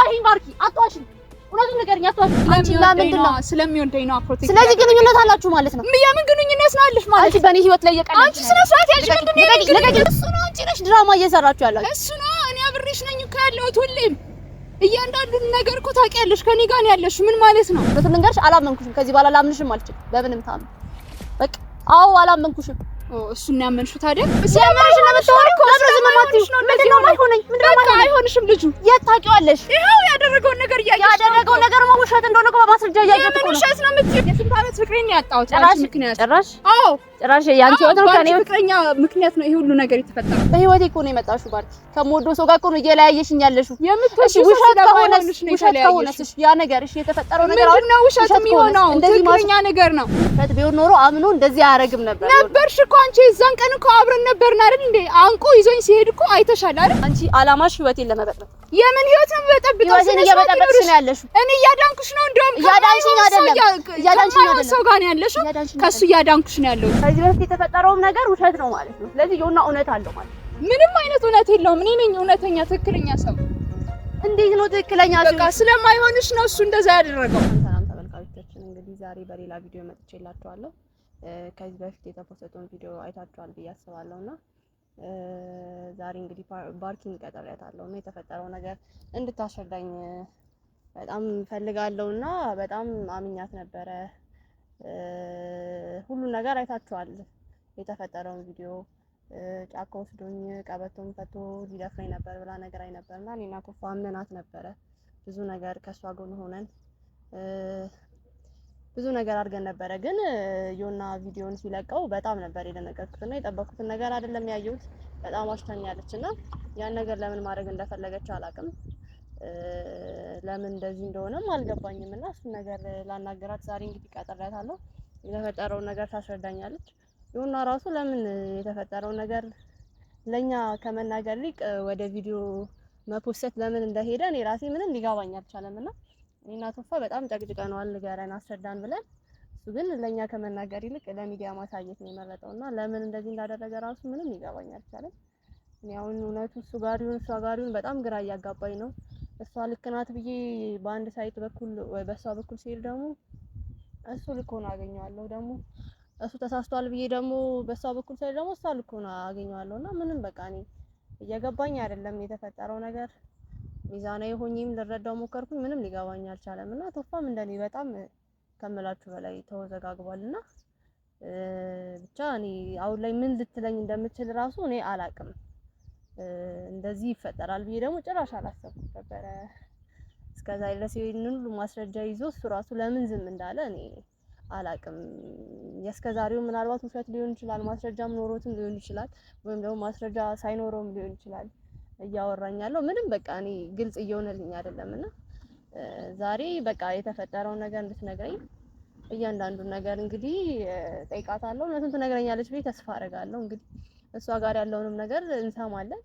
ንገሪኝ ባርኪ አትዋሽኝ እውነቱን ንገሪኝ አትዋሽኝ አንቺ ለምንድነው ስለሚወደኝ ነው ፕሮቴክት ስለዚህ ግንኙነት አላችሁ ማለት ነው የምን ግንኙነት ነው አለሽ ማለት አንቺ በኔ ህይወት ላይ የቀለድሽ አንቺ ስነ ስርዓት ያዥ ምንድነው እሱ ነው አንቺ ነሽ ድራማ እየሰራችሁ ያላችሁ እሱ ነው እኔ አብሬሽ ነኝ እኮ ያለሁት ሁሌም እያንዳንዱን ነገር እኮ ታውቂያለሽ ከኔ ጋር ነው ያለሽ ምን ማለት ነው እውነቱን ልንገርሽ አላመንኩሽም ከዚህ በኋላ ላምንሽም አልችልም በምንም ታም በቃ አዎ አላመንኩሽም እሱን ያመንሽው ታዲያ ስለማሽ ለምትወሪ እኮ ለምን ማትሽ ነው ምንድነው ማይሆነኝ ምንድነው አይሆንሽም ልጁ የት ታውቂዋለሽ ይሄው ያደረገውን ነገር ያደረገው ነገር ውሸት እንደሆነ እኮ በማስረጃ እያየሁት ነው ውሸት ነው የምትይው የስንት ዓመት ፍቅሬን ያጣሁት አንቺ ምክንያት ጭራሽ አዎ ጭራሽ ያንቺ ወጥሮ ከኔ ፍቅረኛ ምክንያት ነው ይሄ ሁሉ ነገር የተፈጠረው በህይወቴ እኮ ነው የመጣሽው ባርኪ ከምወደው ሰው ጋር እኮ ነው እየለያየሽኝ ያለሽው የምትወሺ ውሸት ከሆነስ ያ ነገር እሺ የተፈጠረው ነገር አሁን ነው ውሸት የሚሆነው ትክክለኛ ነገር ነው ፈት ቢሆን ኖሮ አምኖ እንደዚህ አያረግም ነበርሽ እኮ አንቺ እዛን ቀን እኮ አብረን ነበርን አይደል እንዴ አንቆ ይዞኝ ሲሄድ እኮ አይተሻል አይደል አንቺ አላማሽ ህይወቴን ለመበጥበጥ የምን ህይወት ነው በጠብጠው ህይወቴን እየበጠበጥሽ ነው ያለሽው እኔ እያዳንኩሽ ነው እንደውም እያዳንሽኝ አይደለም ሰው ጋር ነው ያለሽው ከሱ እያዳንኩሽ ነው ያለው ከዚህ በፊት የተፈጠረውም ነገር ውሸት ነው ማለት ነው ስለዚህ የሆነ እውነት አለው ማለት ምንም አይነት እውነት የለውም እኔ ነኝ እውነተኛ ትክክለኛ ሰው እንዴት ነው ትክክለኛ ሰው በቃ ስለማይሆንሽ ነው እሱ እንደዛ ያደረገው ሰላም ተመልካቾቻችን እንግዲህ ዛሬ በሌላ ቪዲዮ መጥቼላችኋለሁ ከዚህ በፊት የተፖስተውን ቪዲዮ አይታችኋል ብዬ አስባለሁና ዛሬ እንግዲህ ባርኪን ቀጠሪያታለሁና የተፈጠረው ነገር እንድታስረዳኝ በጣም ፈልጋለሁና በጣም አምኛት ነበረ ሁሉ ነገር አይታችኋል የተፈጠረውን ቪዲዮ ጫካ ወስዶኝ ቀበቶን ፈቶ ሊደፍረኝ ነበር ብላ ነገራኝ ነበርና እኔና ኮፋ አምነናት ነበረ ብዙ ነገር ከሷ ጎን ሆነን ብዙ ነገር አድርገን ነበረ ግን ዮና ቪዲዮን ሲለቀው በጣም ነበር የደነገጥኩትና የጠበቅኩትን ነገር አይደለም ያየሁት በጣም አሽታኛለችና ያን ነገር ለምን ማድረግ እንደፈለገች አላውቅም ለምን እንደዚህ እንደሆነም አልገባኝምና እሱን ነገር ላናገራት ዛሬ እንግዲህ ቀጠሪያታለሁ የተፈጠረውን ነገር ታስረዳኛለች ዮና ራሱ ለምን የተፈጠረው ነገር ለኛ ከመናገር ሊቅ ወደ ቪዲዮ መፖስት ለምን እንደሄደ እኔ ራሴ ምንም ሊገባኝ አልቻለምና እኔና ቶፋ በጣም ጨቅጭቀናል ንገረን አስረዳን ብለን እሱ ግን ለኛ ከመናገር ይልቅ ለሚዲያ ማሳየት ነው የመረጠውና ለምን እንደዚህ እንዳደረገ ራሱ ምንም ሊገባኝ አልቻለም እኔ አሁን እውነቱ እሱ ጋር ይሁን እሷ ጋር ይሁን በጣም ግራ እያጋባኝ ነው እሷ ልክ ናት ብዬ በአንድ ሳይት በኩል ወይ በሷ በኩል ሲሄድ ደግሞ እሱ ልክ ሆኖ አገኘዋለሁ ደግሞ እሱ ተሳስቷል ብዬ ደግሞ በሷ በኩል ሳይሄድ ደግሞ እሷ ልክ ሆኖ አገኘዋለሁና ምንም በቃ እኔ እየገባኝ አይደለም የተፈጠረው ነገር ሚዛናዊ ሆኜም ልረዳው ሞከርኩኝ ምንም ሊገባኝ አልቻለምና ቶፋም እንደኔ በጣም ከመላችሁ በላይ ተወዘጋግቧልና ብቻ እኔ አሁን ላይ ምን ልትለኝ እንደምትችል ራሱ እኔ አላቅም እንደዚህ ይፈጠራል ብዬ ደግሞ ጭራሽ አላሰብኩም ነበር እስከዛ ድረስ ይሄንን ሁሉ ማስረጃ ይዞ እሱ ራሱ ለምን ዝም እንዳለ እኔ አላቅም የስከዛሬው ምናልባት ውሸት ሊሆን ይችላል ማስረጃም ኖሮትም ሊሆን ይችላል ወይም ደግሞ ማስረጃ ሳይኖረውም ሊሆን ይችላል እያወራኛለሁ ምንም በቃ እኔ ግልጽ እየሆነልኝ አይደለምና ዛሬ በቃ የተፈጠረው ነገር እንድትነግረኝ እያንዳንዱን ነገር እንግዲህ ጠይቃታለሁ እውነቱን ትነግረኛለች ብዬ ተስፋ አደርጋለሁ እንግዲህ እሷ ጋር ያለውንም ነገር እንሰማለን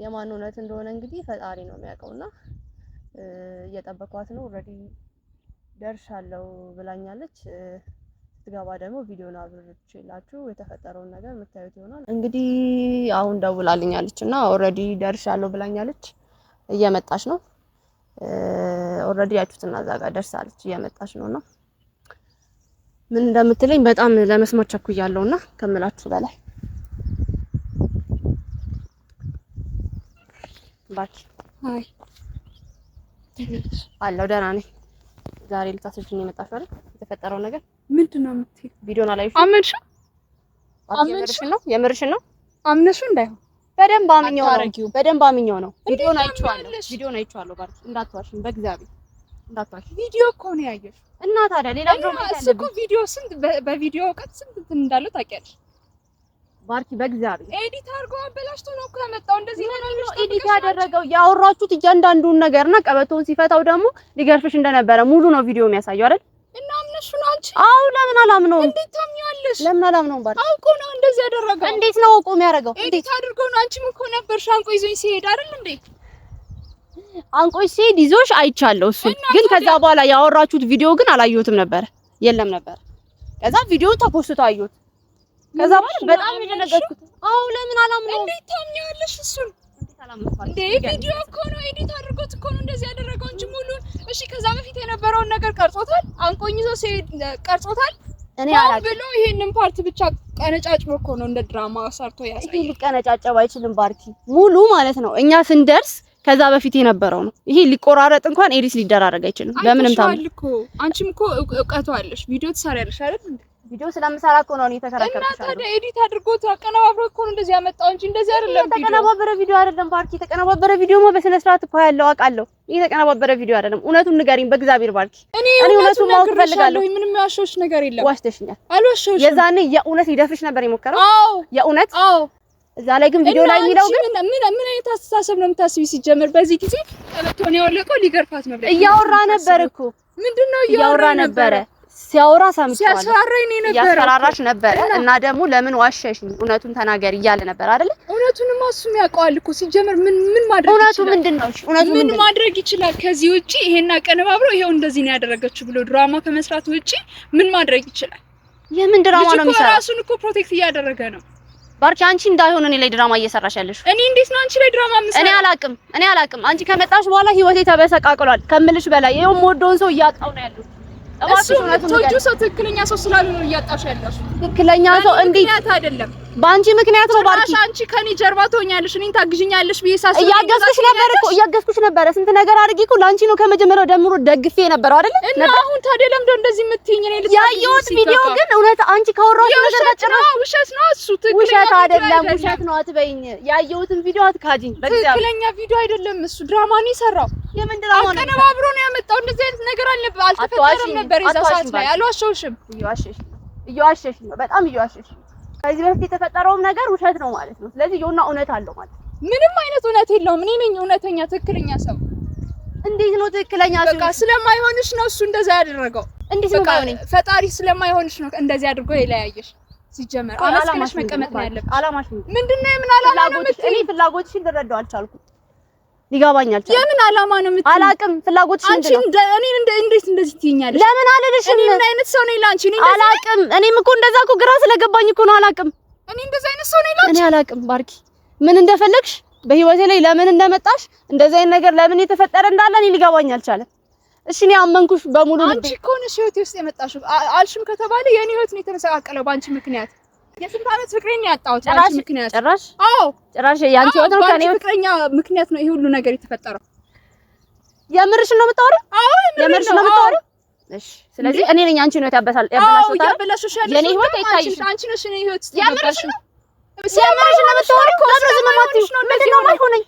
የማን እውነት እንደሆነ እንግዲህ ፈጣሪ ነው የሚያውቀውና እየጠበኳት ነው ኦሬዲ ደርሻለሁ ብላኛለች ስትገባ ደግሞ ቪዲዮን አብርቼላችሁ የተፈጠረውን ነገር የምታዩት ይሆናል እንግዲህ አሁን ደውላልኛለችና ኦሬዲ ደርሻለሁ ብላኛለች እየመጣች ነው ኦሬዲ ያችሁትና እዛ ጋር ደርሳለች እየመጣች ነውና ምን እንደምትለኝ በጣም ለመስማት ቸኩያለሁና ከመላችሁ በላይ ባክ አይ አለው ደህና ነኝ ዛሬ ልታስረጅኝ የመጣሽው አይደል የተፈጠረው ነገር ምንድነው የምትይው ቪዲዮን አላየሽ አመንሽ ነው የምርሽን ነው አምነሽ እንዳይሆን በደንብ አምኜው ነው ቪዲዮን አይቼዋለሁ ባክ እንዳትዋሽኝ በእግዚአብሔር እንዳትዋሽ ቪዲዮ እኮ ነው ያየሽ እና ታዲያ ሌላ ደግሞ እኮ ቪዲዮ ስንት በቪዲዮ ቀጥ ስንት እንዳለው ታውቂያለሽ ባርኪ በእግዚአብሔር ኤዲት አድርጎ አበላሽቶ ነው እኮ ያመጣው እንደዚህ ነው ኤዲት ያደረገው ያወራችሁት እያንዳንዱን ነገርና ቀበቶን ሲፈታው ደግሞ ሊገርፍሽ እንደነበረ ሙሉ ነው ቪዲዮ የሚያሳየው አይደል እና አምነሽ ነው አንቺ አው ለምን አላምነውም እንዴት ታምኚዋለሽ ለምን አላምነውም ባርኪ አውቆ ነው እንደዚህ ያደረገው እንዴት ነው አውቆ የሚያደርገው ኤዲት አድርጎ ነው አንቺም እኮ ነበርሽ አንቆ ይዞኝ ሲሄድ አይደል እንዴ አንቆይ ሲሄድ ይዞሽ አይቻለሁ እሱ ግን ከዛ በኋላ ያወራችሁት ቪዲዮ ግን አላየሁትም ነበር የለም ነበር ከዛ ቪዲዮ ተፖስቶ አየሁት ከዛ በኋላ በጣም የደነገጥኩት አው ለምን አላምነውም እንዴት ታምኚዋለሽ እሱን እንዴት አላምነውም እንዴ ቪዲዮ እኮ ነው ኤዲት አድርጎት እኮ ነው እንደዚህ ያደረገው እንጂ የነበረውን ነገር ቀርጾታል። አንቆኝ ይዞ ሲሄድ ቀርጾታል። እኔ አላውቅም ብሎ ይሄንን ፓርት ብቻ ቀነጫጭቦ እኮ ነው እንደ ድራማ ሰርቶ ያሳየው። ይሄ ሊቀነጫጨብ አይችልም ባርኪ፣ ሙሉ ማለት ነው እኛ ስንደርስ ከዛ በፊት የነበረው ነው። ይሄ ሊቆራረጥ እንኳን ኤዲት ሊደራረግ አይችልም። በምንም ታም እኮ አንቺም እኮ እውቀቱ አለሽ፣ ቪዲዮ ትሰሪያለሽ አይደል? ቪዲዮ ስለምሰራ እኮ ነው እኔ ተከራከርኩሽ። እና ታዲያ ኤዲት አድርጎት አቀነባብሮ እኮ ነው እንደዚህ ያመጣው እንጂ እንደዚህ አይደለም። ተቀነባበረ ቪዲዮ አይደለም ባርኪ፣ ተቀነባበረ ቪዲዮማ በስነ ስርዓት እኮ ያለው አውቃለሁ። ይሄ ተቀነባበረ ቪዲዮ አይደለም። እውነቱን ንገሪኝ በእግዚአብሔር ባርኪ። እኔ እውነቱን ማወቅ ፈልጋለሁ። ምንም ያሾሽ ነገር የለም። ዋሽተሽኛል። አልዋሽሽም። የዛኔ የእውነት ሊደፍርሽ ነበር የሞከረው። አዎ የእውነት አዎ። እዛ ላይ ግን ቪዲዮ ላይ የሚለው ግን ምን አይነት አስተሳሰብ ነው የምታስቢ? ሲጀመር በዚህ ጊዜ ቀበቶን ያወለቀው ሊገርፋት ነበር። እያወራ ነበር እኮ ምንድነው እያወራ ነበረ? ሲያወራ ሰምቻለሁ። ሲያስፈራራኝ ነበር። ያስፈራራሽ ነበር እና ደግሞ ለምን ዋሸሽኝ? እውነቱን ተናገሪ እያለ ነበር አይደል? እውነቱንማ እሱም ያውቀዋል እኮ። ሲጀመር ምን ማድረግ ይችላል? እውነቱ ምንድነው? እውነቱ ምን ማድረግ ይችላል? ከዚህ ውጪ ይሄን አቀነባብሮ ይሄው እንደዚህ ነው ያደረገችው ብሎ ድራማ ከመስራት ውጪ ምን ማድረግ ይችላል? የምን ድራማ ነው የሚሰራው? ራሱን እኮ ፕሮቴክት እያደረገ ነው። ባርኪ አንቺ እንዳይሆን እኔ ላይ ድራማ እየሰራሽ ያለሽ። እኔ እንዴት ነው አንቺ ላይ ድራማ የምሰራው? እኔ አላቅም። አንቺ ከመጣሽ በኋላ ህይወቴ ተበሰቃቅሏል ከምልሽ በላይ። ይሄው የምወደውን ሰው እያጣው ነው ያለው። እሱ ሰው ትክክለኛ ሰው ስላልሆነ እያጣሽ ያለሽ። ትክክለኛ ሰው እንዴት አይደለም? በአንቺ ምክንያት ነው ባርኪ። አንቺ ከኔ ጀርባ ትሆኛለሽ፣ እኔን ታግዥኛለሽ ብዬ ሳስብ እያገዝኩሽ ነበረ ስንት ነገር አድርጌ እኮ ለአንቺ ነው ከመጀመሪያው ደምሮ ደግፌ የነበረው አይደል? እና አሁን ታዲያ ለምንድን ነው እንደዚህ የምትይኝ? እኔ ያየሁት ቪዲዮ ግን እውነት አንቺ ካወራሽ ነገር ተጨራሽ ውሸት ነው። እሱ ትክክለኛ ውሸት አይደለም። ውሸት ነው አትበይኝ። ያየሁትን ቪዲዮ አትካጂኝ። ትክክለኛ ቪዲዮ አይደለም። እሱ ድራማ ነው የሰራው። የምን ድራማ ነው? አቀነባብሮ ነው ያመጣው። እንደዚህ አይነት ነገር አልተፈጠረም ነበር የዛ ሰዓት ላይ። አልዋሸሁሽም። እየዋሸሽ ነው፣ በጣም እየዋሸሽ። ከዚህ በፊት የተፈጠረውም ነገር ውሸት ነው ማለት ነው። ስለዚህ የሆነ እውነት አለው ማለት ነው። ምንም አይነት እውነት የለውም። እኔ ነኝ እውነተኛ ትክክለኛ ሰው። እንዴት ነው ትክክለኛ ሰው? በቃ ስለማይሆንሽ ነው እሱ እንደዛ ያደረገው። እንዴት ነው ማይሆንሽ? ፈጣሪ ስለማይሆንሽ ነው እንደዚህ አድርጎ የለያየሽ። ሲጀመር አላስከለሽ መቀመጥ ነው ያለብሽ። አላማሽ ምንድነው? የምን አላማ ነው የምትይኝ? እኔ ፍላጎትሽን ልረዳው አልቻልኩም። ሊገባኝ አልቻለም። የምን አላማ ነው የምትይኝ? አላቅም። ፍላጎትሽ ምንድን ነው? አንቺ እኔ እንዴት እንደዚህ ትይኛለሽ? ለምን አልልሽም? እኔ ምን አይነት ሰው ነኝ ላንቺ? እኔ አላቅም። እኔም እኮ እንደዛ እኮ ግራ ስለገባኝ እኮ ነው። አላቅም። እኔ እንደዛ አይነት ሰው ነኝ ላንቺ? እኔ አላቅም ባርኪ፣ ምን እንደፈለግሽ በህይወቴ ላይ ለምን እንደመጣሽ እንደዚህ አይነት ነገር ለምን የተፈጠረ እንዳለ እኔ ሊገባኝ አልቻለም። እሺ እኔ አመንኩሽ በሙሉ ልቤ። አንቺ እኮ ነሽ ህይወቴ ውስጥ የመጣሽው አልሽም ከተባለ የኔ ህይወት ነው የተመሰቃቀለው ባንቺ ምክንያት። የስንት ዓመት ፍቅረኛ ያጣሁት ባንቺ ምክንያት። ጭራሽ ያንቺ ህይወት ነው ከኔ ፍቅረኛ ምክንያት ነው ይሄ ሁሉ ነገር የተፈጠረው። የምርሽን ነው የምታወሪው? አዎ የምርሽን ነው የምታወሪው? እሺ ስለዚህ እኔ ነኝ አንቺ ነው ያበላሽታል። የኔ ህይወት አይታይሽ። አንቺ ነሽ እኔ ህይወት ውስጥ ያበላሽው። የምርሽን ነው የምታወሪው? ምንድነው የማይሆነኝ?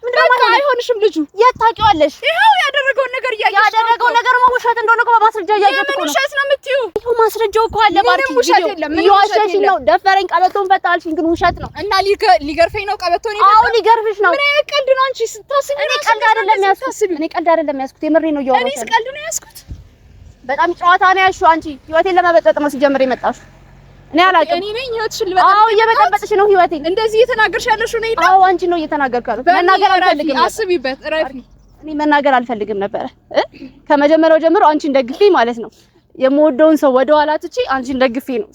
አይሆንሽም ልጁ የት ታውቂዋለሽ? ይኸው ያደረገውን ነገር እያየሽ ነው። ያደረገው ነገር ውሸት እንደሆነ እኮ በማስረጃ እያየሽ እኮ ነው። ውሸት ነው የምትይው? ይኸው ማስረጃው እኮ አለ ባርኪ። ውሸት የለም። እየዋሸሽ ነው። ደፈረኝ፣ ቀበቶን ፈታ አልሽኝ፣ ግን ውሸት ነው። እና ሊገርፈኝ ነው ቀበቶን ይፈታ? አዎ ሊገርፍሽ ነው። ምን አይነት ቀልድ ነው አንቺ ስታስቢ? እኔ ቀልድ አይደለም ያዝኩት፣ የምሬን ነው እያወራሽ። እኔስ ቀልድ ነው ያዝኩት? በጣም ጨዋታ ነው ያልሽው አንቺ። ህይወቴን ለመበጠጥ ነው ሲጀምር የመጣሽው። እኔ አላውቅም። እኔ ነኝ ህይወትሽን ልበጠጥ? አዎ እየበጠበጥሽ ነው ህይወቴን። እንደዚህ እየተናገርሽ ያለሽው ነው? አዎ አንቺ ነው እየተናገርኩ ያለው። መናገር አልፈልግም። አስቢበት፣ እረፊ። እኔ መናገር አልፈልግም ነበረ ከመጀመሪያው ጀምሮ አንቺን ደግፌ ማለት ነው። የምወደውን ሰው ወደ ኋላ ትቼ አንቺን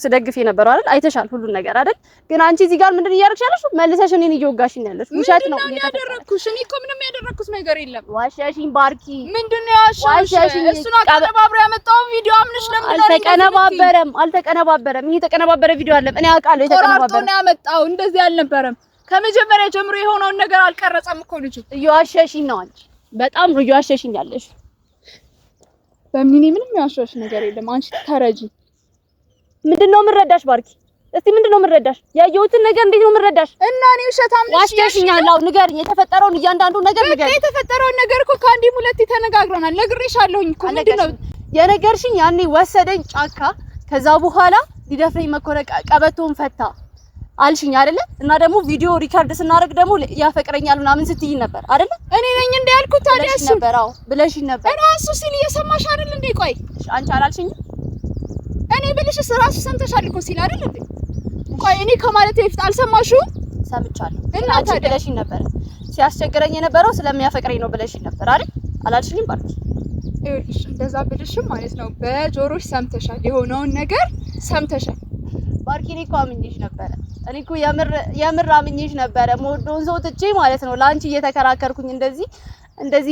ስደግፌ ነበር አይደል? አይተሻል ሁሉን ነገር አይደል? ግን አንቺ እዚህ ጋር ምንድን እያደረግሽ ያለሽ? መልሰሽ እኔን እየወጋሽኝ ያለሽ። ውሸት ነው ያደረኩሽ። እኔ እኮ ምንም ያደረኩት ነገር የለም። ዋሻሽኝ ባርኪ። ምንድን ነው ያሻሽኝ? እሱን አቀነባብሮ ያመጣውን ቪዲዮ አምነሽ ለምን? አልተቀነባበረም። ይሄ የተቀነባበረ ቪዲዮ አለ። እኔ አውቃለሁ የተቀነባበረ ነው ያመጣው። እንደዚህ አልነበረም። ከመጀመሪያ ጀምሮ የሆነውን ነገር አልቀረጸም እኮ ልጁ። እየዋሸሽኝ ነው አንቺ። በጣም ነው እየዋሸሽኝ ያለሽ። በሚኔ ምንም ያሻሽ ነገር የለም። አንቺ ተረጂ። ምንድነው የምረዳሽ ባርኪ? እስቲ ምንድነው የምረዳሽ? ያየሁትን ነገር እንዴት ነው የምረዳሽ? እና እኔ ውሸታም ነሽ ዋሽተሽኛል። አዎ ንገሪኝ፣ የተፈጠረውን እያንዳንዱ ነገር ንገሪኝ። የተፈጠረውን ነገር እኮ ከአንዴም ሁለቴ ተነጋግረናል። ነግሬሻለሁኝ እኮ። ምንድነው የነገርሽኝ? ያኔ ወሰደኝ ጫካ፣ ከዛ በኋላ ሊደፍረኝ መኮረ ቀበቶን ፈታ አልሽኝ አይደለ? እና ደግሞ ቪዲዮ ሪካርድ ስናደርግ ደግሞ ያፈቅረኛል ምናምን ስትይኝ ነበር አይደለ? እኔ ነኝ እንደ ያልኩት። ታዲያ እሱ ነበር። አዎ ብለሽኝ ነበር። እና እሱ ሲል እየሰማሽ አይደል እንዴ? ቆይ አንቺ አላልሽኝም? እኔ ብልሽስ እራሱ ሰምተሻል እኮ ሲል አይደል እንዴ? ቆይ እኔ ከማለቴ በፊት አልሰማሽውም? ሰምቻለሁ። እና አንቺ ብለሽኝ ነበር። ሲያስቸግረኝ የነበረው ስለሚያፈቅረኝ ነው ብለሽኝ ነበር አይደል? አላልሽኝም ባርኪ? ይኸውልሽ እንደዛ ብልሽም ማለት ነው በጆሮሽ ሰምተሻል፣ የሆነውን ነገር ሰምተሻል። ባርኪ እኔ እኮ አምኜሽ ነበረ። እኔ እኮ የምር አምኜሽ ነበረ። የምወደውን ሰው ትቼ ማለት ነው ለአንቺ እየተከራከርኩኝ እንደዚህ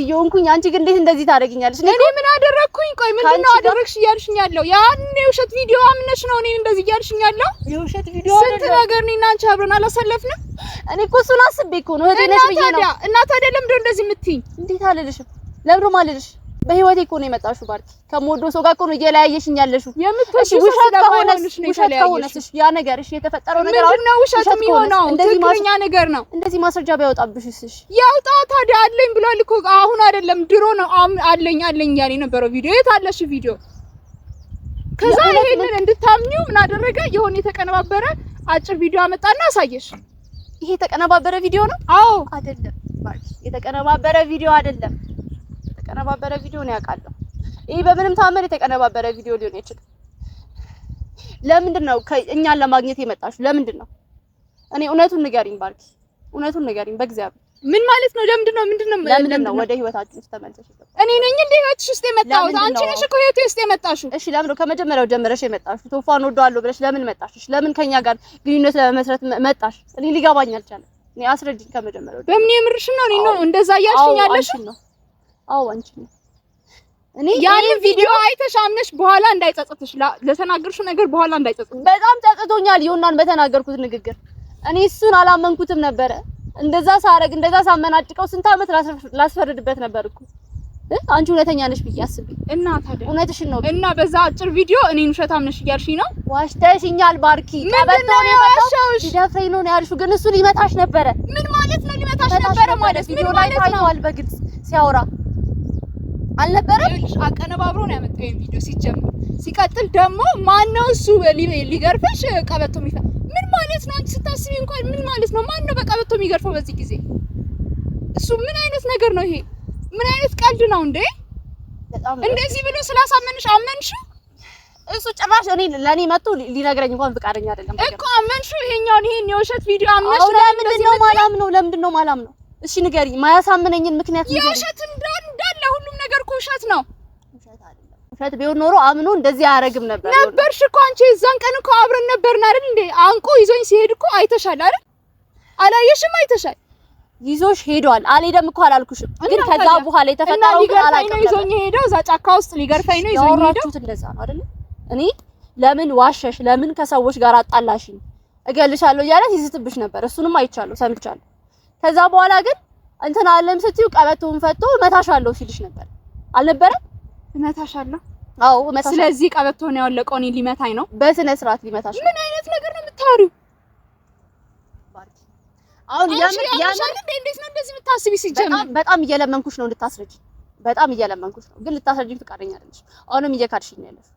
እየሆንኩኝ፣ አንቺ ግን እንዴት እንደዚህ ታደርጊኛለሽ? እኔ ምን አደረኩኝ? አልኩኝ። ቆይ ምንድነው አደረግሽ እያልሽኝ ያለው? ያን የውሸት ቪዲዮ አምነሽ ነው እኔን እንደዚህ እያልሽኝ ያለው? የውሸት ቪዲዮ ስንት ነገር እኔና አንቺ አብረን አላሳለፍንም? እኔ እኮ እሱን አስቤ እኮ ነው እህቴ ነሽ ብዬ ነው። እና ታዲያ ለምንድን ነው እንደዚህ የምትይኝ? እንዴት አልልሽም? ለምንድን ማልልሽ? በህይወቴ እኮ ነው የመጣሽው ባርኪ። ከምወደው ሰው ጋር እኮ ነው እየለያየሽኝ ያለሽው። ውሸት ከሆነስ ያ ነገር እሺ የተፈጠረው ነገር አሁን ነው ውሸት የሚሆነው? ትክክለኛ ነገር ነው። እንደዚህ ማስረጃ ቢያወጣብሽስ? እሺ ያውጣ ታዲያ። አለኝ ብሏል እኮ አሁን አይደለም ድሮ ነው አለኝ ያለ የነበረው ቪዲዮ። የት አለሽ ቪዲዮ? ከዛ ይሄንን እንድታምኚው ምን አደረገ? የሆነ የተቀነባበረ አጭር ቪዲዮ አመጣና አሳየሽ። ይሄ የተቀነባበረ ቪዲዮ ነው? አዎ አይደለም ባርኪ፣ የተቀነባበረ ቪዲዮ አይደለም። የተቀነባበረ ቪዲዮ ነው ያውቃለሁ። ይሄ በምንም ታምር የተቀነባበረ ቪዲዮ ሊሆን አይችልም። ለምንድን ነው እኛን ለማግኘት የመጣሽው? ለምንድን ነው? እኔ እውነቱን ንገሪኝ ባርኪ፣ እውነቱን ንገሪኝ በእግዚአብሔር። ምን ማለት ነው? ለምንድን ነው ወደ ህይወታችን ውስጥ ተመልሰሽ የመጣሽው? እኔ ነኝ እንደ ህይወትሽ ውስጥ የመጣሁት? አንቺ ነሽ እኮ ህይወቴ ውስጥ የመጣሽው። እሺ ለምን ነው ከመጀመሪያው ጀምረሽ የመጣሽው? ቶፋን ወደዋለሁ ብለሽ ለምን መጣሽ? ለምን ከኛ ጋር ግንኙነት ለመመስረት መጣሽ? እኔ ሊገባኝ አልቻለም። እኔ አስረጅኝ ከመጀመሪያው። በምን የምርሽ ነው? እኔ ነው እንደዛ እያልሽኝ ያለሽው? አዎ አንቺ ነው። እኔ ያንን ቪዲዮ አይተሽ አምነሽ በኋላ እንዳይጸጽትሽ ለተናገርሽው ነገር በኋላ እንዳይጸጽትሽ። በጣም ጸጽቶኛል ይሁናን በተናገርኩት ንግግር። እኔ እሱን አላመንኩትም ነበረ። እንደዛ ሳረግ እንደዛ ሳመናጭቀው ስንት አመት ላስፈርድበት ነበር እኮ። አንቺ እውነተኛ ነሽ ብዬ አስቤ እና ታዲያ እውነትሽን ነው እና በዛ አጭር ቪዲዮ እኔን ውሸት አምነሽ እያልሽኝ ነው? ዋሽተሽኛል ባርኪ። ምንድነው ያልሽውሽ? ሊደፍረኝ ነው ያልሽው፣ ግን እሱ ሊመታሽ ነበረ። ምን ማለት ነው ሊመታሽ ነበረ ማለት? ምን ማለት ነው? በግልጽ ሲያወራ አልነበረም? አቀነባብሮ ነው ያመጣው ይሄን ቪዲዮ ሲጀምር። ሲቀጥል ደግሞ ማነው እሱ ሊገርፈሽ ቀበቶ የሚፈ ምን ማለት ነው? አንቺ ስታስቢ እንኳን ምን ማለት ነው? ማነው በቀበቶ የሚገርፈው በዚህ ጊዜ? እሱ ምን አይነት ነገር ነው ይሄ? ምን አይነት ቀልድ ነው እንዴ? እንደዚህ ብሎ ስላሳመንሽ አመንሽው? እሱ ጭራሽ ለኔ መጥቶ ሊነግረኝ እንኳን ፍቃደኛ አይደለም እኮ። አመንሽው? ይሄን የውሸት ቪዲዮ አመንሽ? ለምንድን ነው ማላምነው? እሺ ንገሪኝ፣ ማያሳምነኝን ምክንያት ንገሪኝ። የውሸት እንዳለ ሁሉም ነገር እኮ ውሸት ነው። ውሸት ቢሆን ኖሮ አምኖ እንደዚህ አያረግም ነበር። ነበርሽ እኮ አንቺ የዛን ቀን እኮ አብረን ነበርን አይደል እንዴ? አንቆ ይዞኝ ሲሄድ እኮ አይተሻል አይደል? አላየሽም? አይተሻል። ይዞሽ ሄዷል። አልሄደም እኮ አላልኩሽም? ግን ከዛ በኋላ የተፈጠረው ግን አላውቅም። ይዞኝ ሄደው እዛ ጫካ ውስጥ ሊገርፈኝ ነው ይዞኝ ሄደው። ያወራችሁት እንደዛ ነው አይደል? እኔ ለምን ዋሸሽ፣ ለምን ከሰዎች ጋር አጣላሽኝ፣ እገልሻለሁ እያለ ሲስትብሽ ነበር። እሱንም አይቻለሁ፣ ሰምቻለሁ። ከዛ በኋላ ግን እንትን አለም ስትዩ ቀበቶውን ፈቶ እመታሻለሁ ሲልሽ ነበር አልነበረም? እመታሻለሁ? አዎ እመታሻለሁ። ስለዚህ ቀበቶውን ያወለቀው እኔ ሊመታኝ ነው? በስነ ስርዓት ሊመታሽ። ምን አይነት ነገር ነው የምታወሪው? አሁን እንዴት ነው እንደዚህ የምታስቢ? ሲጀምር በጣም እየለመንኩሽ ነው እንድታስረጂ፣ በጣም እየለመንኩሽ ነው፣ ግን ልታስረጂኝ ፈቃደኛ አይደለሽ። አሁንም እየካድሽኝ ያለሽ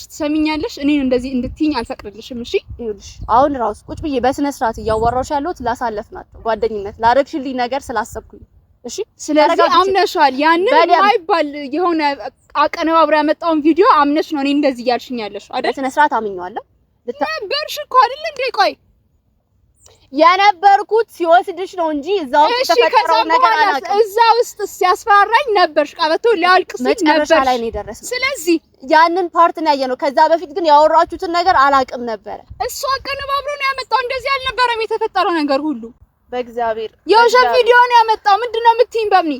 ትሰሚኛለሽ? እኔን እንደዚህ እንድትይኝ አልፈቅድልሽም። እሺ ይኸውልሽ፣ አሁን ራሱ ቁጭ ብዬ በስነ ስርዓት እያወራሁሽ ያለሁት ላሳለፍናቸው ጓደኝነት ላደረግሽልኝ ነገር ስላሰብኩኝ። እሺ ስለዚህ አምነሻል። ያንን የማይባል የሆነ አቀነባብሮ ያመጣውን ቪዲዮ አምነሽ ነው እኔ እንደዚህ እያልሽኝ ያለሽ አይደል? በስነ ስርዓት አምኜዋለሁ። ነበርሽ እኮ አይደል እንዴ? ቆይ የነበርኩት ሲወስድሽ ነው እንጂ እዛው ተፈጠረው ነገር አላውቅም። እዛ ውስጥ ሲያስፈራራኝ ነበርሽ። ቀበቶ ሊያልቅ ሲል ነበርሽ። መጨረሻ ላይ ነው የደረስነው። ስለዚህ ያንን ፓርት ነው ያየነው። ከዛ በፊት ግን ያወራችሁትን ነገር አላውቅም ነበር። እሱ አቀነባብሮ ነው ያመጣው። እንደዚህ አልነበረም የተፈጠረው ነገር ሁሉ። በእግዚአብሔር የውሸት ቪዲዮ ነው ያመጣው። ምንድነው የምትይኝ? በምኒ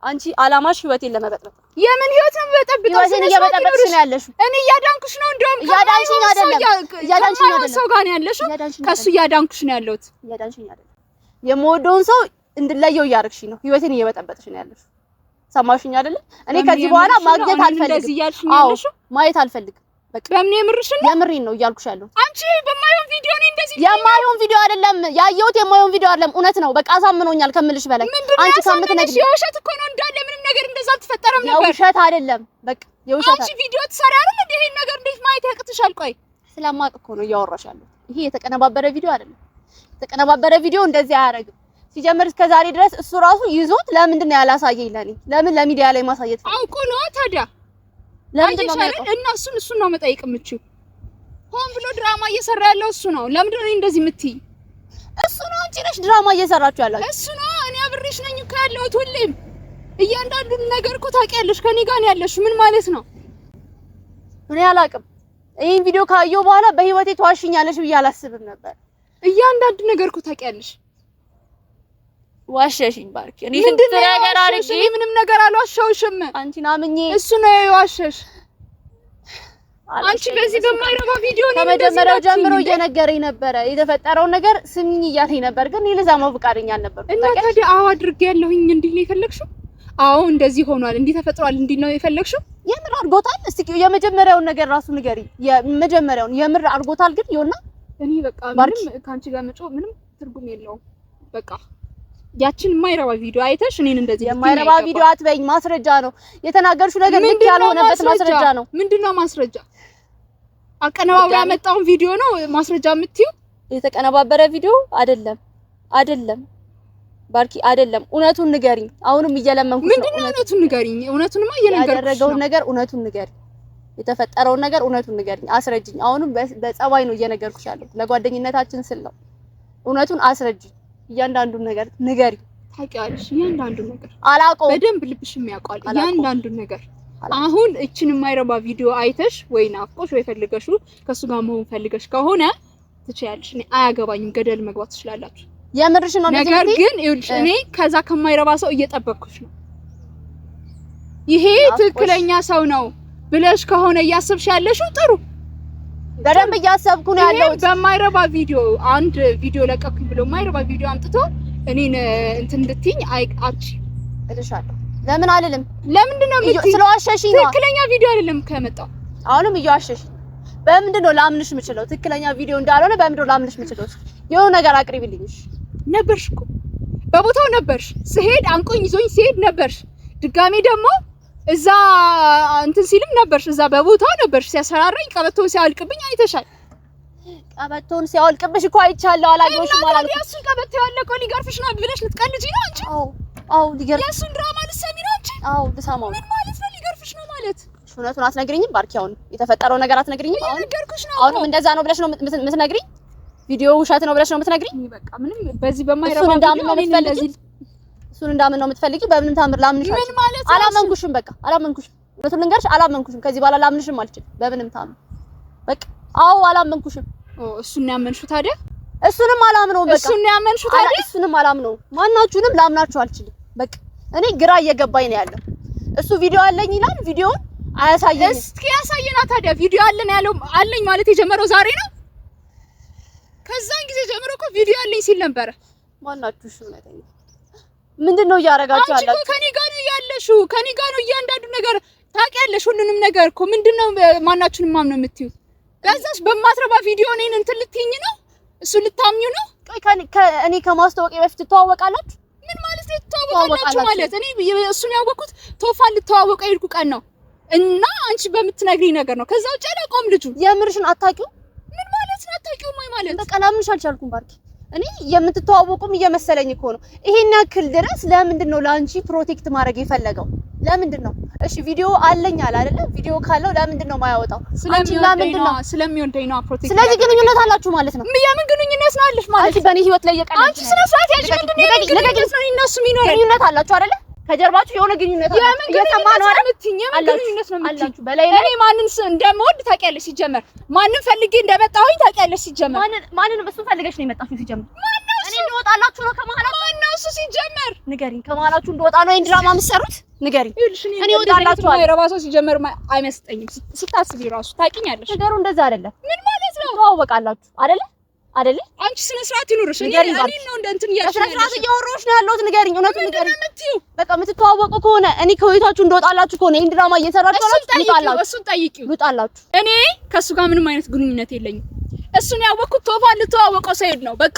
አንቺ አላማሽ ህይወቴን ለመበጥበጥ። የምን ህይወት ነው የምበጠብጠው? ህይወቴን እየበጠበጥሽ ነው ያለሽው። እኔ እያዳንኩሽ ነው። እንደውም እያዳንሽኝ አይደለም፣ ሰው ጋር ነው ያለሽው። ከሱ እያዳንኩሽ ነው ያለሁት። እያዳንሽኝ አይደለም። የምወደውን ሰው እንድለየው እያደረግሽኝ ነው። ህይወቴን እየበጠበጥሽ ነው ያለሽው። ሰማሽኝ አይደለም? እኔ ከዚህ በኋላ ማግኘት አልፈልግም። አዎ ማየት አልፈልግም። በቃ በምን የምርሽን ነው? የምሬን ነው እያልኩሽ ያለሁት። አንቺ በማይሆን ቪዲዮ ነው እንደዚህ። የማይሆን ቪዲዮ አይደለም ያየሁት፣ የማይሆን ቪዲዮ አይደለም። እውነት ነው። በቃ አሳምኖኛል ከምልሽ በላይ። አንቺ ከምትነግሪኝ የውሸት እኮ ነው እንዳለ ምንም ነገር እንደዛ አልተፈጠረም ነበር። የውሸት አይደለም። በቃ የውሸት አንቺ ቪዲዮ ትሰሪ አይደል እንዴ? ይሄን ነገር እንዴት ማየት ያቅትሻል? ቆይ ስለማውቅ እኮ ነው እያወራሽ ያለሁት። ይሄ የተቀነባበረ ቪዲዮ አይደለም። የተቀነባበረ ቪዲዮ እንደዚህ አያደርግም። ሲጀምር እስከ ዛሬ ድረስ እሱ ራሱ ይዞት ለምንድን ነው ያላሳየኝ? ለኔ ለምን ለሚዲያ ላይ ማሳየት አውቆ ነው ታዲያ? ለምንድን ነው እና እሱን ነው መጠየቅ የምችው? ሆን ብሎ ድራማ እየሰራ ያለው እሱ ነው። ለምንድን ነው እንደዚህ የምትይ? እሱ ነው። አንቺ ነሽ ድራማ እየሰራችሁ ያላችሁ። እሱ ነው። እኔ አብሬሽ ነኝ እኮ ያለሁት ሁሌም። እያንዳንዱን ነገር እኮ ታውቂያለሽ። ከኔ ጋር ነው ያለሽ። ምን ማለት ነው? እኔ አላውቅም። ይሄን ቪዲዮ ካየሁ በኋላ በህይወቴ ተዋሽኛለሽ ብዬ አላስብም ነበር። እያንዳንዱ ነገር እኮ ታውቂያለሽ። ዋሸሽኝ ባርኪ። እኔ ስንት ነገር አድርጌ ምንም ነገር አልዋሻውሽም። አንቺን አምኜ እሱ ነው የዋሸሽ። አንቺ በዚህ በማይረባ ቪዲዮ ነው ከመጀመሪያው ጀምሮ እየነገረኝ ነበረ የተፈጠረውን ነገር ስሚኝ እያለኝ ነበር፣ ግን እኔ ለዛማው ፍቃደኛ አልነበርኩም። እና ታዲያ አዎ አድርጌያለሁኝ እንዲህ ነው የፈለግሽው? አዎ እንደዚህ ሆኗል፣ እንዲህ ተፈጥሯል፣ እንዲህ ነው የፈለግሽው? የምር አድርጎታል? እስኪ የመጀመሪያውን ነገር ራሱ ንገሪ። የመጀመሪያውን የምር አድርጎታል? ግን ይኸውና እኔ በቃ ምንም ካንቺ ጋር መጮህ ምንም ትርጉም የለውም። በቃ ያችን የማይረባ ቪዲዮ አይተሽ እኔን እንደዚህ የማይረባ ቪዲዮ አትበይኝ። ማስረጃ ነው የተናገርሽው ነገር ልክ ያልሆነበት ማስረጃ ነው። ምንድነው ማስረጃ? አቀነባብራ ያመጣውን ቪዲዮ ነው ማስረጃ የምትይው? የተቀነባበረ ቪዲዮ አይደለም ባርኪ፣ አይደለም። እውነቱን ንገሪኝ። አሁንም እየለመንኩሽ ነው። ምንድነው እውነቱን ንገሪኝ። እውነቱንማ እየነገርኩሽ ነው። ያደረገውን ነገር እውነቱን ንገሪኝ። የተፈጠረውን ነገር እውነቱን ንገሪኝ፣ አስረጅኝ። አሁንም በጸባይ ነው እየነገርኩሽ ያለው፣ ለጓደኝነታችን ስል ነው። እውነቱን አስረጅኝ። እያንዳንዱን ነገር ንገሪኝ። ታውቂያለሽ፣ እያንዳንዱን ነገር አላውቀውም። በደንብ ልብሽም ያውቃል እያንዳንዱን ነገር። አሁን እቺን የማይረባ ቪዲዮ አይተሽ ወይ ናፍቆሽ ወይ ፈልገሽው ከሱ ጋር መሆን ፈልገሽ ከሆነ ትችያለሽ። እኔ አያገባኝም፣ ገደል መግባት ትችላላችሁ። የምርሽ ነው። ነገር ግን ይኸውልሽ እኔ ከዛ ከማይረባ ሰው እየጠበቅኩሽ ነው። ይሄ ትክክለኛ ሰው ነው ብለሽ ከሆነ እያሰብሽ ያለሽው ጥሩ፣ በደንብ እያሰብኩ ነው ያለሁት። በማይረባ ቪዲዮ አንድ ቪዲዮ ለቀኩኝ ብሎ ማይረባ ቪዲዮ አምጥቶ እኔን እንትን እንድትይኝ አቺ እልሻለሁ። ለምን አልልም? ለምንድን ነው የምትይኝ? ስለዋሸሽኝ ነው። ትክክለኛ ቪዲዮ አይደለም ከመጣው። አሁንም እየዋሸሽኝ። በምንድን ነው ላምንሽ የምችለው? ትክክለኛ ቪዲዮ እንዳልሆነ በምንድን ነው ላምንሽ የምችለው? የሆነ ነገር አቅርቢልኝ። ነበርሽ እኮ በቦታው ነበርሽ። ስሄድ አንቆኝ ይዞኝ ሲሄድ ነበርሽ። ድጋሜ ደግሞ እዛ እንትን ሲልም ነበርሽ። እዛ በቦታው ነበርሽ። ሲያሰራራኝ ቀበቶን ሲያወልቅብኝ አይተሻል። ቀበቶን ሲያወልቅብሽ እኮ አይቻለሁ። አላየሁሽም ማለት ነው። እሱን ቀበቶ ያለቀው ሊገርፍሽ ነው ብለሽ ልትቀልጂ ነው አንቺ? አዎ ሊገርፍ። የእሱን ድራማ ልትሰሚ ነው አንቺ? አዎ ልሰማው። ምን ማለት ነው ሊገርፍሽ ነው ማለት? እውነቱን አትነግሪኝም ባርኪ? አሁን የተፈጠረው ነገር አትነግሪኝም? አሁንም እንደዛ ነው ብለሽ ነው የምትነግሪኝ? ቪዲዮ ውሸት ነው ብለሽ ነው የምትነግሪኝ? በቃ ምንም በዚህ በማይረባ እሱን እንዳምን ነው የምትፈልጊው? በምንም ታምር ላምንሽ ምን ማለት ነው? አላመንኩሽም። በቃ አላመንኩሽም። እውነቱን ልንገርሽ አላመንኩሽም። ከዚህ በኋላ ላምንሽም አልችልም በምንም ታምር። በቃ አዎ አላመንኩሽም። እሱን ያመንሽው ታዲያ? እሱንም አላምነውም። በቃ እሱን ያመንሽው ታዲያ? እሱንም አላምነውም። ማናችሁንም ላምናችሁ አልችልም። በቃ እኔ ግራ እየገባኝ ነው ያለው። እሱ ቪዲዮ አለኝ ይላል፣ ቪዲዮውን አያሳየኝም። እስኪ ያሳየና ታዲያ። ቪዲዮ አለን ያለው አለኝ ማለት የጀመረው ዛሬ ነው? ከዛን ጊዜ ጀምሮ እኮ ቪዲዮ አለኝ ሲል ነበረ። ማናችሁ? እሺ እውነተኛ ምንድነው እያደረጋችሁ ያላችሁ? አንቺ እኮ ከኔ ጋር ነው ያለሽው፣ ከኔ ጋር ነው እያንዳንዱ ነገር ታውቂያለሽ። ሁሉንም ነገር እኮ ምንድነው ማናችሁንም ማምነው የምትይው? ከዛስ በማትረባ ቪዲዮ እኔን እንትን ልትይኝ ነው? እሱ ልታምኙ ነው? ቆይ እኔ ከማስተዋወቄ በፊት ትተዋወቃላችሁ? ምን ማለት ነው ትተዋወቃላችሁ ማለት? እኔ እሱን ያወቅኩት ቶፋን ልተዋወቀ የሄድኩ ቀን ነው እና አንቺ በምትነግሪኝ ነገር ነው። ከዛ ውጭ አላውቀውም ልጁ። የምርሽን አታውቂው? ምን ማለት ነው አታውቂውም ወይ ማለት? በቃ ላምንሽ አልቻልኩም ባርኪ። እኔ የምትተዋወቁም እየመሰለኝ እኮ ነው። ይሄን ያክል ድረስ ለምንድን ነው ለአንቺ ፕሮቴክት ማድረግ የፈለገው? ለምንድን ነው? እሺ ቪዲዮ አለኝ አለ አይደለ? ቪዲዮ ካለው ለምንድን ነው ማያወጣው? አንቺ ለምንድን ነው? ስለሚወደኝ ነው ፕሮቴክት። ስለዚህ ግንኙነት አላችሁ ማለት ነው? የምን ግንኙነት ነው አለሽ ማለት? አንቺ በእኔ ህይወት ላይ የቀለድሽ አንቺ ስነ ስርዓት ያዥ። ምንድን ነው ግንኙነት ነው? እነሱ የሚኖር ግንኙነት አላችሁ አይደለ? ከጀርባችሁ የሆነ ግንኙነት አላችሁ። እየሰማ ነው አይደል? የምን ግንኙነት ነው አላችሁ? በላይ እኔ ማንን እንደምወድ ታውቂያለሽ ሲጀመር። ማንን ፈልጌ እንደመጣሁኝ ታውቂያለሽ ሲጀመር። ማንን እሱን ፈልገሽ ነው የመጣሽው ሲጀመር? እኔ እንደወጣላችሁ ነው ከመሀላችሁ? ማነው እሱ ሲጀመር? ንገሪኝ። ከመሀላችሁ እንደወጣ ነው ይሄን ድራማ የምትሰሩት? ንገሪኝ። እኔ እወጣላችሁ አይረባ ሰው ሲጀመር አይመስጠኝም። ስታስቢ ራሱ ታውቂኛለሽ። ነገሩ እንደዛ አይደለም። ምን ማለት ነው? ተዋወቃላችሁ አይደለ? አይደለ? አንቺ ስነ ስርዓት ይኑርሽ። እኔ ነው እንደ እንትን እያልሽ ስነ ስርዓት እያወራሁሽ ነው ያለሁት። ንገሪኝ፣ እውነቱን ንገሪኝ። በቃ የምትተዋወቁ ከሆነ እኔ ከህይወታችሁ እንደወጣላችሁ ከሆነ ይሄን ድራማ እየሰራችሁ ነው። እሱን ጠይቂው። ልውጣላችሁ። እኔ ከሱ ጋር ምንም አይነት ግንኙነት የለኝም። እሱን ያወቅኩት ቶፋን ልተዋወቀው ሰይድ ነው በቃ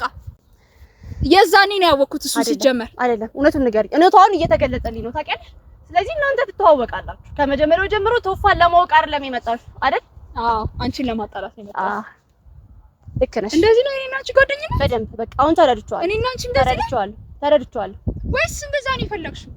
የዛኔ ነው ያወቅኩት። እሱ ሲጀመር አይደለም። እውነቱን ንገሪኝ። እውነታውን እየተገለጸልኝ ነው ታውቂያለሽ። ስለዚህ እናንተ ትተዋወቃላችሁ። ከመጀመሪያው ጀምሮ ቶፋን ለማወቅ አይደለም የመጣችሁ አይደል? አዎ፣ አንቺን ለማጣላት ነው የመጣው። ልክ ነሽ። እንደዚህ ነው እኔና አንቺ ጓደኝነት? በደንብ በቃ አሁን ተረድቻለሁ። እኔና አንቺ እንደዚህ ተረድቻለሁ። ወይስ እንደዛ ነው የፈለግሽው?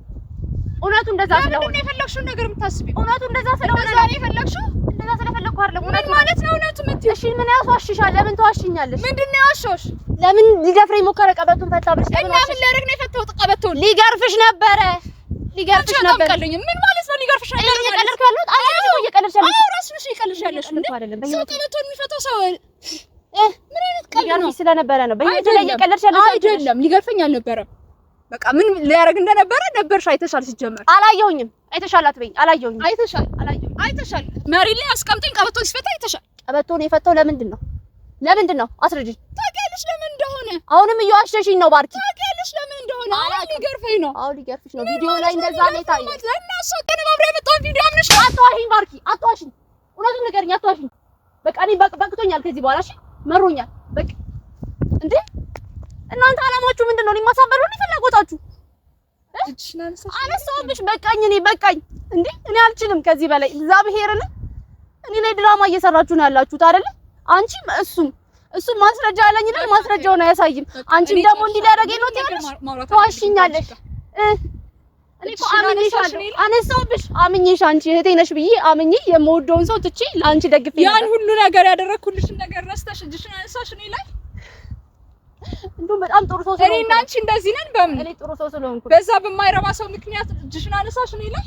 እውነቱ እንደዛ ስለሆነ ነው የፈለግሽው ነገር የምታስቢው? እውነቱ እንደዛ ስለሆነ ነው የፈለግሽው? እንደዛ ስለፈለኩ አይደለም። ምን ማለት ነው እውነቱ የምትይው? እሺ ምን ያስዋሽሻል? ለምን ተዋሽኛለሽ? ምንድነው ያዋሽሽ? ለምን ሊገፍረኝ ሞከረ? ቀበቱን ፈታ ብለሽ እና ምን ሊያደርግ ነው የፈታው? ቀበቱን ሊገርፍሽ ነበረ። ምን ማለት ነው ሊገርፍሽ ነበር? እየቀለድኩ ያለሁት አንቺ ነው እየቀለድሽ ያለሽ። አዎ ራስሽ ነሽ እየቀለድሽ ያለሽ። ሰው ቀበቱን የሚፈታው ሰው ምን አይነት ቀልድ ነው? ስለነበረ ነው በህይወት ላይ እየቀለድሽ ያለሽ። አይደለም ሊገርፈኝ አልነበረም። በቃ ምን ሊያረግ እንደነበረ ነበርሽ አይተሻል። ሲጀመር አላየሁኝም። አይተሻል አትበይኝ። አላየሁኝም። አይተሻል። መሬት ላይ አስቀምጠኝ ቀበቶ ሲፈታ አይተሻል። ቀበቶን የፈታው ለምንድን ነው? አስረጅኝ። ታውቂያለሽ ለምን እንደሆነ? አሁንም እየዋሸሽኝ ነው ባርኪ። ታውቂያለሽ ለምን እንደሆነ? ሊገርፈኝ ነው። አዎ ሊገርፍሽ ነው። ቪዲዮ ላይ እንደዛ ነው የታየው። ለእናሱ አቀነባብሬ የመጣው ቪዲዮ አምነሽ አትዋሽኝ ባርኪ፣ አትዋሽኝ። እውነቱን ንገሪኝ፣ አትዋሽኝ። በቃ እኔ በቅቶኛል ከዚህ በኋላ። እሺ መሮኛል በቃ። እንዴ እናንተ አላማችሁ ምንድን ነው? እኔ ማሳበር ነው ፍላጎታችሁ? አነሳሁብሽ። በቃኝ፣ እኔ በቃኝ። እንዴ እኔ አልችልም ከዚህ በላይ እግዚአብሔርን። እኔ ላይ ድራማ እየሰራችሁ ነው ያላችሁት አይደለ? አንቺም እሱም ማስረጃ አለኝ አይደል? ማስረጃውን አያሳይም። አንቺም ደግሞ እንዲህ ሊያደርገኝ ነው ትያለሽ፣ ተዋሽኛለሽ። እኔ እኮ አምኜሻለሁ። አነሳሁብሽ፣ አምኜሽ አንቺ እህቴ ነሽ ብዬ አምኜ የምወደውን ሰው ትቼ ለአንቺ ደግፌ ያን ሁሉ ነገር ያደረኩልሽን ነገር ረስተሽ እጅሽን አነሳሽ እኔ ላይ። እንደውም በጣም ጥሩ ሰው ስለሆንኩ እኔና አንቺ እንደዚህ ነን። በምን እኔ ጥሩ ሰው ስለሆንኩ በዛ በማይረባ ሰው ምክንያት እጅሽን አነሳሽ እኔ ላይ?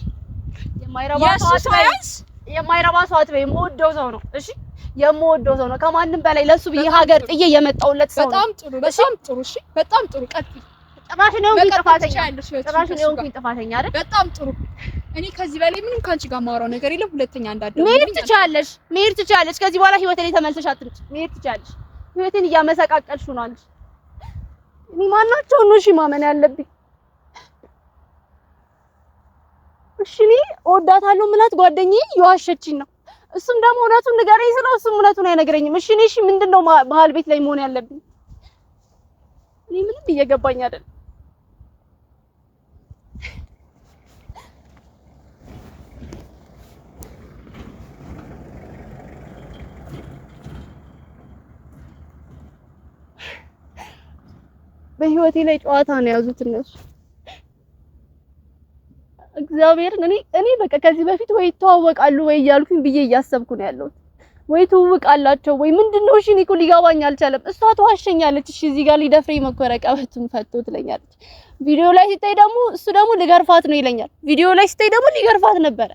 የማይረባ ሰው አትበይ። የምወደው ሰው ነው። እሺ የምወደው ሰው ነው። ከማንም በላይ ለሱ ብዬ ሀገር ጥዬ የመጣሁለት ሰው ነው። በጣም ጥሩ። እሺ በጣም ጥሩ። ቀጥይ። ጭራሽ ነው ጥፋተኛ አይደል? በጣም ጥሩ። እኔ ከዚህ በላይ ምንም ካንቺ ጋር ማውራው ነገር የለም። ሁለተኛ እንዳደረገ መሄድ ትችያለሽ። ከዚህ በኋላ ህይወቴ ላይ ተመልሰሽ አትምጪ። መሄድ ትችያለሽ። ህይወቴን እያመሰቃቀልሽ ነው አንቺ። እኔ ማናቸውን ነው እሺ ማመን ያለብኝ? እሺ እኔ እወዳታለሁ ምላት ጓደኛዬ የዋሸችኝ ነው። እሱም ደግሞ እውነቱን ንገረኝ ስለው እሱም እውነቱን አይነግረኝም። እሺ ምንድነው ባህል ቤት ላይ መሆን ያለብኝ? እኔ ምንም እየገባኝ አይደለም። በህይወቴ ላይ ጨዋታ ነው ያዙት እነሱ። እግዚአብሔርን እኔ በቃ ከዚህ በፊት ወይ ይተዋወቃሉ ወይ እያልኩኝ ብዬ እያሰብኩ ነው ያለሁት። ወይ ትውውቃላቸው ወይ ምንድነው? እሺ እኔ እኮ ሊገባኝ አልቻለም። እሷ ተዋሸኛለች። እሺ እዚህ ጋር ሊደፍረኝ መኮረ ቀበቱን ፈቶ ትለኛለች። ቪዲዮ ላይ ሲታይ ደግሞ እሱ ደግሞ ልገርፋት ነው ይለኛል። ቪዲዮ ላይ ሲታይ ደግሞ ሊገርፋት ነበረ።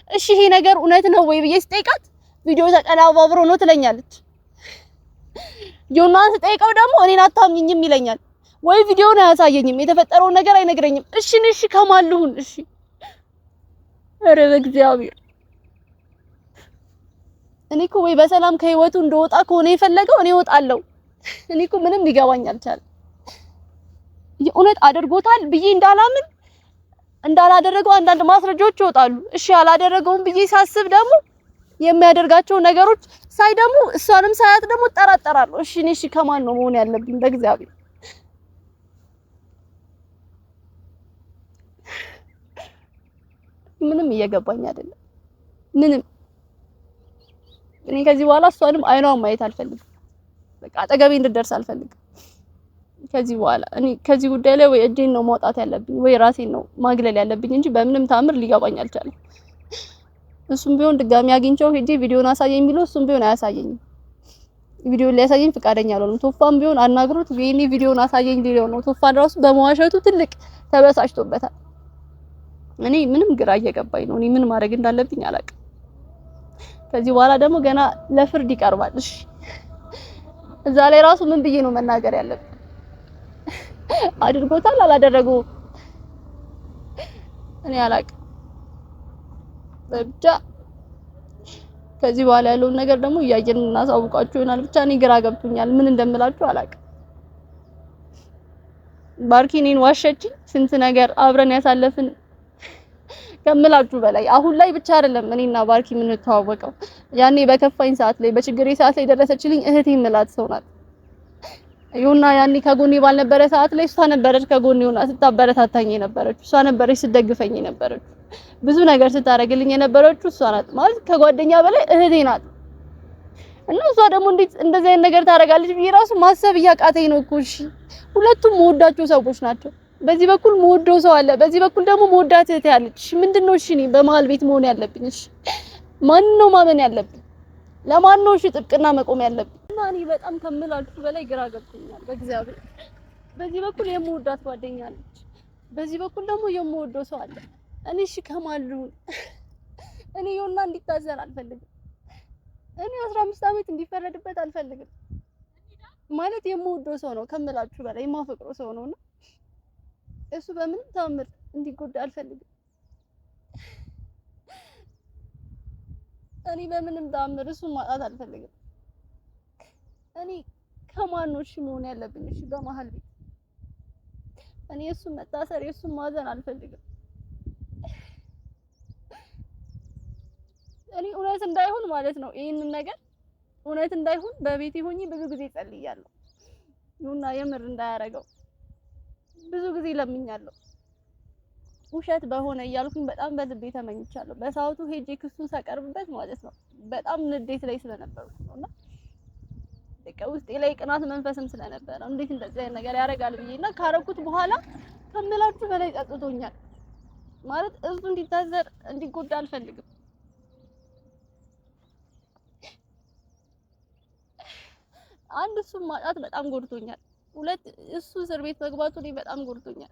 እሺ ይሄ ነገር እውነት ነው ወይ ብዬ ስጠይቃት ቪዲዮ ተቀናባብሮ ነው ትለኛለች። ዮናን ስጠይቀው ደግሞ እኔን አታምኝኝም ይለኛል። ወይ ቪዲዮውን አያሳየኝም፣ የተፈጠረውን ነገር አይነግረኝም። እሺ ከማልሁን እሺ ኧረ በእግዚአብሔር እኔ እኮ ወይ በሰላም ከህይወቱ እንደወጣ ከሆነ የፈለገው እኔ እወጣለሁ። እኔ እኮ ምንም ሊገባኝ አልቻለም። የእውነት አድርጎታል ብዬ እንዳላምን እንዳላደረገው አንዳንድ ማስረጃዎች ይወጣሉ። እሺ አላደረገውም ብዬ ሳስብ ደግሞ የሚያደርጋቸው ነገሮች ሳይ ደግሞ እሷንም ሳያት ደግሞ እጠራጠራለሁ። እሺ ከማን ነው መሆን ያለብኝ? በእግዚአብሔር ምንም እየገባኝ አይደለም። ምንም እኔ ከዚህ በኋላ እሷንም አይኗን ማየት አልፈልግም። በቃ አጠገቤ እንድትደርስ አልፈልግም። ከዚህ በኋላ እኔ ከዚህ ጉዳይ ላይ ወይ እጄን ነው ማውጣት ያለብኝ ወይ ራሴን ነው ማግለል ያለብኝ እንጂ በምንም ታምር ሊገባኝ አልቻለም። እሱም ቢሆን ድጋሚ አግኝቼው ሄጄ ቪዲዮን አሳየኝ ቢለው እሱም ቢሆን አያሳየኝም። ቪዲዮን ሊያሳየኝ ፍቃደኛ አልሆነም። ቶፋም ቢሆን አናግሮት ወይኔ ቪዲዮን አሳየኝ ሊለው ነው። ቶፋን ራሱ በመዋሸቱ ትልቅ ተበሳጭቶበታል። እኔ ምንም ግራ እየገባኝ ነው። እኔ ምን ማድረግ እንዳለብኝ አላውቅም። ከዚህ በኋላ ደግሞ ገና ለፍርድ ይቀርባል። እሺ እዛ ላይ ራሱ ምን ብዬ ነው መናገር ያለብኝ? አድርጎታል አላደረገውም እኔ አላውቅም። ብቻ ከዚህ በኋላ ያለውን ነገር ደግሞ እያየን እናሳውቃችሁ ይሆናል። ብቻ እኔ ግራ ገብቶኛል። ምን እንደምላችሁ አላውቅም። ባርኪ እኔን ዋሸችኝ። ስንት ነገር አብረን ያሳለፍን ከምላችሁ በላይ አሁን ላይ ብቻ አይደለም እኔና ባርኪ የምንተዋወቀው። ያኔ በከፋኝ ሰዓት ላይ በችግሬ ሰዓት ላይ ደረሰችልኝ እህቴ የምላት ሰው ናት። ይሁንና ያኔ ከጎኔ ባልነበረ ሰዓት ላይ እሷ ነበረች ከጎኔ ሆና ስታበረታታኝ የነበረችው። እሷ ነበረች ስትደግፈኝ የነበረችው። ብዙ ነገር ስታደርግልኝ የነበረችው እሷ ናት። ማለት ከጓደኛ በላይ እህቴ ናት። እና እሷ ደግሞ እንዴት እንደዚህ አይነት ነገር ታደርጋለች ብዬ ራሱ ማሰብ እያቃተኝ ነው እኮ። እሺ ሁለቱም መወዳቸው ሰዎች ናቸው። በዚህ በኩል መወደው ሰው አለ፣ በዚህ በኩል ደግሞ መወዳት እህቴ አለች። እሺ ምንድነው? እሺ እኔ በመሀል ቤት መሆን ያለብኝ? እሺ ማን ነው ማመን ያለብኝ? ለማን ነው እሺ ጥብቅና መቆም ያለብኝ? እና እኔ በጣም ከምላችሁ በላይ ግራ ገብቶኛል በእግዚአብሔር። በዚህ በኩል የምወዳት ጓደኛ አለች፣ በዚህ በኩል ደግሞ የምወደው ሰው አለ። እኔ እሺ ከማሉ እኔ ዮና እንዲታዘር አልፈልግም። እኔ 15 አመት እንዲፈረድበት አልፈልግም። ማለት የምወደው ሰው ነው ከምላችሁ በላይ የማፈቅረው ሰው ነውና እሱ በምንም ታምር እንዲጎዳ አልፈልግም። እኔ በምንም ታምር እሱን ማጣት አልፈልግም። እኔ ከማን ነው እሺ መሆን ያለብኝ? እሺ በመሀል ቤት እኔ እሱን መታሰር የእሱን ማዘን አልፈልግም። እኔ እውነት እንዳይሆን ማለት ነው ይሄንን ነገር እውነት እንዳይሆን በቤቴ ሆኜ ብዙ ጊዜ ጸልያለሁ። ኑና የምር እንዳያረገው ብዙ ጊዜ ለምኛለሁ። ውሸት በሆነ እያልኩኝ በጣም በልቤ ተመኝቻለሁ። በሰዓቱ ሄጄ ክሱን ሳቀርብበት ማለት ነው በጣም ንዴት ላይ ስለነበርኩ ነውና በቃ ውስጤ ላይ ቅናት መንፈስም ስለነበረ እንዴት እንደዚህ አይነት ነገር ያደርጋል ብዬና ካረኩት በኋላ ከምላችሁ በላይ ጸጥቶኛል። ማለት እሱ እንዲታዘር እንዲጎዳ አልፈልግም። አንድ እሱን ማጣት በጣም ጎድቶኛል። ሁለት እሱ እስር ቤት መግባቱ እኔ በጣም ጎድቶኛል።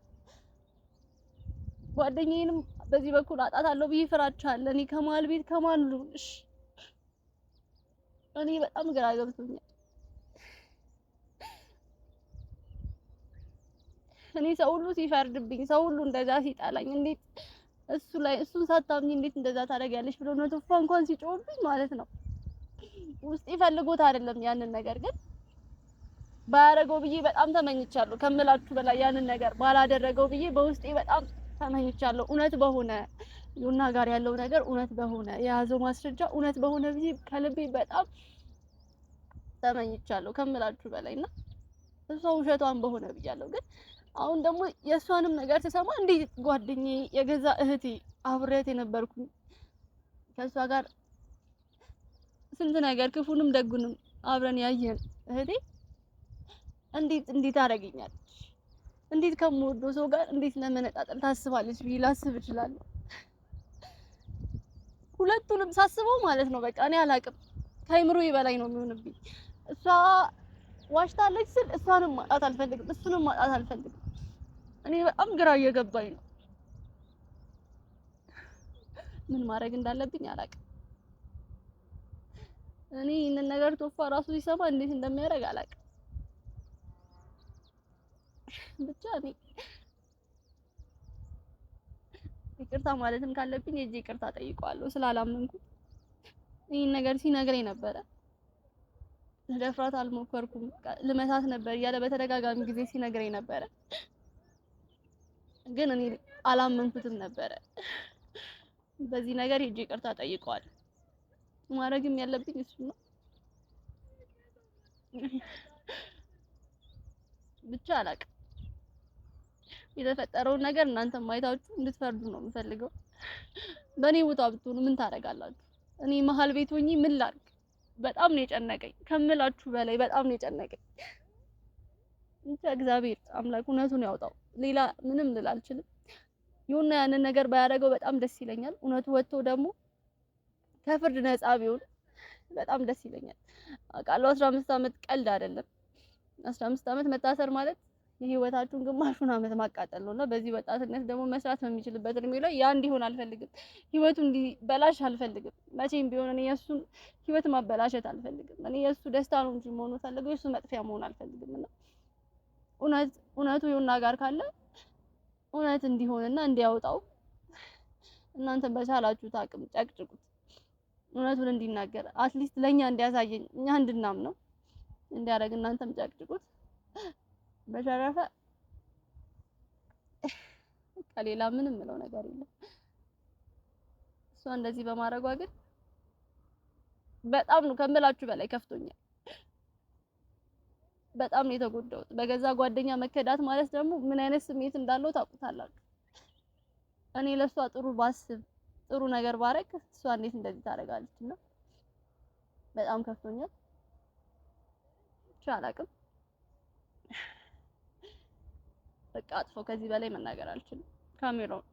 ጓደኛዬንም በዚህ በኩል አጣታለሁ ብዬ ፍራቻ አለ። እኔ ከመሀል ቤት ከማን ልሁንሽ? እኔ በጣም ግራ ገብቶኛል። እኔ ሰው ሁሉ ሲፈርድብኝ፣ ሰው ሁሉ እንደዛ ሲጣላኝ፣ እንዴት እሱን ሳታምኚ እንዴት እንደዛ ታደርጊያለሽ ብሎ ነው ተፋ እንኳን ሲጮህብኝ ማለት ነው ውስጤ ፈልጎት አይደለም ያንን ነገር ግን ባያደርገው ብዬ በጣም ተመኝቻለሁ። ከምላችሁ በላይ ያንን ነገር ባላደረገው ብዬ በውስጤ በጣም ተመኝቻለሁ። እውነት በሆነ ዩና ጋር ያለው ነገር እውነት በሆነ የያዘው ማስረጃ እውነት በሆነ ብዬ ከልቤ በጣም ተመኝቻለሁ ከምላችሁ በላይና እሷ ውሸቷን በሆነ ብያለሁ። ግን አሁን ደግሞ የእሷንም ነገር ስሰማ እንዴት ጓደኛዬ የገዛ እህቴ አብሬያት የነበርኩኝ ከእሷ ጋር ስንት ነገር ክፉንም ደጉንም አብረን ያየን እህቴ እንዴት አደረገኛለች? እንዴት ከምወደው ሰው ጋር እንዴት ለመነጣጠል ታስባለች ብዬ ላስብ እችላለሁ። ሁለቱንም ሳስበው ማለት ነው በቃ እኔ አላቅም ከአይምሮዬ በላይ ነው የሚሆንብኝ። እሷ ዋሽታለች ስል እሷንም ማጣት አልፈልግም፣ እሱንም ማጣት አልፈልግም። እኔ በጣም ግራ እየገባኝ ነው። ምን ማድረግ እንዳለብኝ አላቅም። እኔ ይሄንን ነገር ቶፋ ራሱ ሲሰማ እንዴት እንደሚያደርግ አላቅም። ብቻ እኔ ይቅርታ ማለትም ካለብኝ እጄ ይቅርታ ጠይቀዋለሁ ስላላመንኩ። ይሄን ነገር ሲነግረኝ ነበረ ለፍራት አልሞከርኩም ልመታት ነበር እያለ በተደጋጋሚ ጊዜ ሲነግረኝ ነበረ። ግን እኔ አላመንኩትም ነበረ። በዚህ ነገር ሄጄ ይቅርታ ጠይቀዋለሁ። ማድረግም ያለብኝ እሱ ነው። ብቻ አላቅም። የተፈጠረውን ነገር እናንተም ማየታችሁ እንድትፈርዱ ነው የምፈልገው። በእኔ ቦታ ብትሆኑ ምን ታደርጋላችሁ? እኔ መሀል ቤት ሆኜ ምን ላድርግ? በጣም ነው የጨነቀኝ ከምላችሁ በላይ በጣም ነው የጨነቀኝ። እንጃ እግዚአብሔር አምላክ እውነቱን ያውጣው። ሌላ ምንም ልል አልችልም። ይሁንና ያንን ነገር ባያደርገው በጣም ደስ ይለኛል። እውነቱ ወጥቶ ደግሞ ከፍርድ ነፃ ቢሆን በጣም ደስ ይለኛል። አውቃለሁ 15 ዓመት ቀልድ አይደለም። 15 ዓመት መታሰር ማለት የህይወታችሁን ግማሹን ዓመት ማቃጠል ነውና በዚህ ወጣትነት ደግሞ መስራት በሚችልበት እድሜ ላይ ያ እንዲሆን አልፈልግም። ህይወቱ እንዲበላሽ አልፈልግም። መቼም ቢሆን እኔ የእሱን ህይወት ማበላሸት አልፈልግም። እኔ የእሱ ደስታ ነው እንጂ መሆኑ ፈልገው የእሱ መጥፊያ መሆን አልፈልግም። እና እውነቱ ይሁንና ጋር ካለ እውነት እንዲሆንና እንዲያወጣው እናንተ በቻላችሁት አቅም ጨቅጭቁት። እውነቱን እንዲናገር አትሊስት ለኛ እንዲያሳየኝ እኛ እንድናምነው እንዲያደርግ እናንተም ጨቅጭቁት። በተረፈ ከሌላ ምንም ምለው ነገር የለም። እሷ እንደዚህ በማድረጓ ግን በጣም ነው ከምላችሁ በላይ ከፍቶኛል። በጣም ነው የተጎዳሁት። በገዛ ጓደኛ መከዳት ማለት ደግሞ ምን አይነት ስሜት እንዳለው ታውቁታላችሁ። እኔ ለሷ ጥሩ ባስብ ጥሩ ነገር ባረግ እሷ እንዴት እንደዚህ ታደርጋለች? እና በጣም ከፍቶኛል። ብቻ አላቅም። በቃ አጥፎ ከዚህ በላይ መናገር አልችልም። ካሜራውን